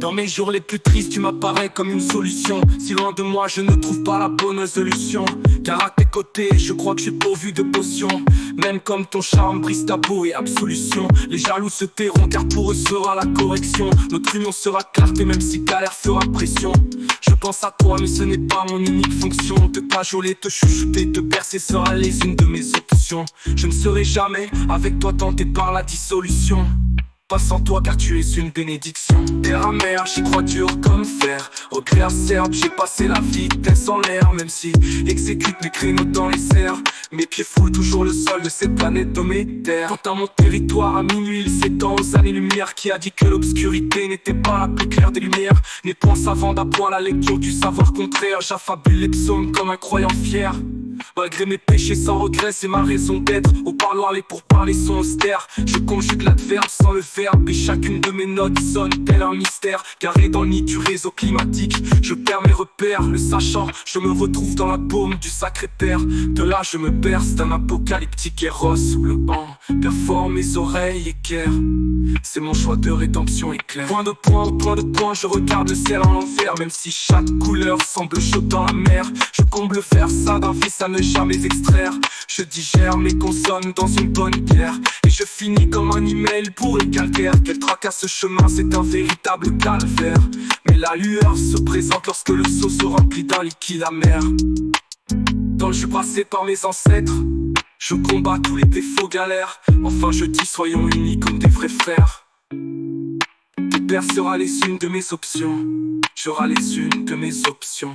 Dans mes jours les plus tristes, tu m'apparais comme une solution. Si loin de moi, je ne trouve pas la bonne solution. Car à tes côtés, je crois que j'ai pourvu de potions. Même comme ton charme brise tabou et absolution. Les jaloux se tairont car pour eux sera la correction. Notre union sera clarté même si galère fera pression. Je pense à toi mais ce n'est pas mon unique fonction. Te cajoler, te chouchouter, te bercer sera les unes de mes options. Je ne serai jamais avec toi tenté par la dissolution. Pas sans toi car tu es une bénédiction. Terre amère, j'y crois dur comme fer. Regret acerbe, j'ai passé la vitesse en l'air. Même si exécute mes créneaux dans les airs. Mes pieds foulent toujours le sol de cette planète nommée Terre. Quant à mon territoire, à minuit, il s'étend aux années-lumière. Qui a dit que l'obscurité n'était pas la plus claire des lumières? N'est point savant d'apprendre la lecture du savoir contraire. J'affabule les psaumes comme un croyant fier. Malgré mes péchés sans regret, c'est ma raison d'être. Au parloir, les pourparlers sont austères. Je conjugue l'adverbe sans le verbe. Et chacune de mes notes sonne tel un mystère. Garé dans le nid du réseau climatique, je perds mes repères. Le sachant, je me retrouve dans la paume du sacré père. De là je me berce d'un apocalyptique héros où le banc perfore mes oreilles équerres. C'est mon choix de rédemption éclair. Point de point, au point de point, je regarde le ciel en enfer. Même si chaque couleur semble chaude dans la mer, je comble faire ça d'un fils à ne jamais extraire. Je digère mes consonnes dans une bonne bière. Et je finis comme un email pour les calcaires. Quel tracasse ce chemin, c'est un véritable calvaire. Mais la lueur se présente lorsque le seau se remplit d'un liquide amer. Dans le jus brassé par mes ancêtres, je combats tous les défauts galères. Enfin je dis soyons unis comme des vrais frères. Tes pères sera les unes de mes options. J'aurai les unes de mes options.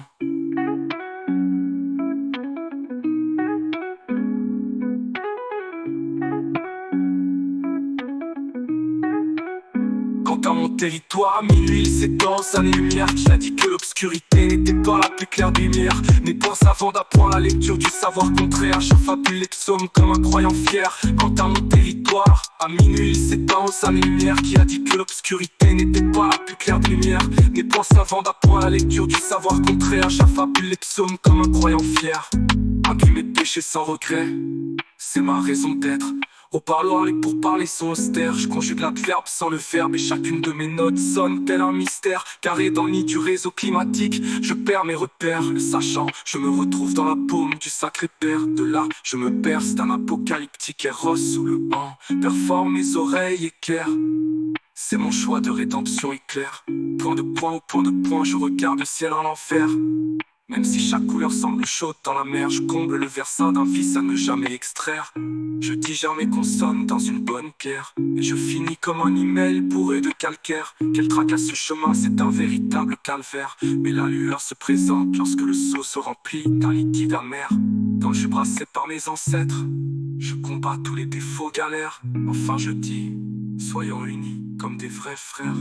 Quant à mon territoire, à minuit, il s'étend aux années-lumière. Qui a dit que l'obscurité n'était pas la plus claire des lumières? N'est point savant d'apprendre la lecture du savoir contraire. J'affabule les psaumes comme un croyant fier. Quant à mon territoire, à minuit, il s'étend aux années-lumière. Qui a dit que l'obscurité n'était pas la plus claire des lumières? N'est point savant d'apprendre la lecture du savoir contraire. J'affabule les psaumes comme un croyant fier. Vaincu mes péchés sans regret, c'est ma raison d'être. Au parloir, les pourparlers sont austères. Je conjugue l'adverbe sans le verbe. Et chacune de mes notes sonne tel un mystère. Carré dans le nid du réseau climatique, je perds mes repères. Le sachant, je me retrouve dans la paume du sacré père. De là, je me berce d'un apocalyptique héros où le banc perfore mes oreilles éclairs. C'est mon choix de rédemption éclair. Point de point au point de point, je regarde le ciel en enfer. Même si chaque couleur semble chaude dans la mer, je comble le versa d'un vice à ne jamais extraire. Je digère mes consonnes dans une bonne guerre. Et je finis comme un email bourré de calcaire. Quel tracasse ce chemin, c'est un véritable calvaire. Mais la lueur se présente lorsque le seau se remplit d'un liquide amer. Quand je suis brassé par mes ancêtres, je combats tous les défauts galères. Enfin je dis, soyons unis comme des vrais frères.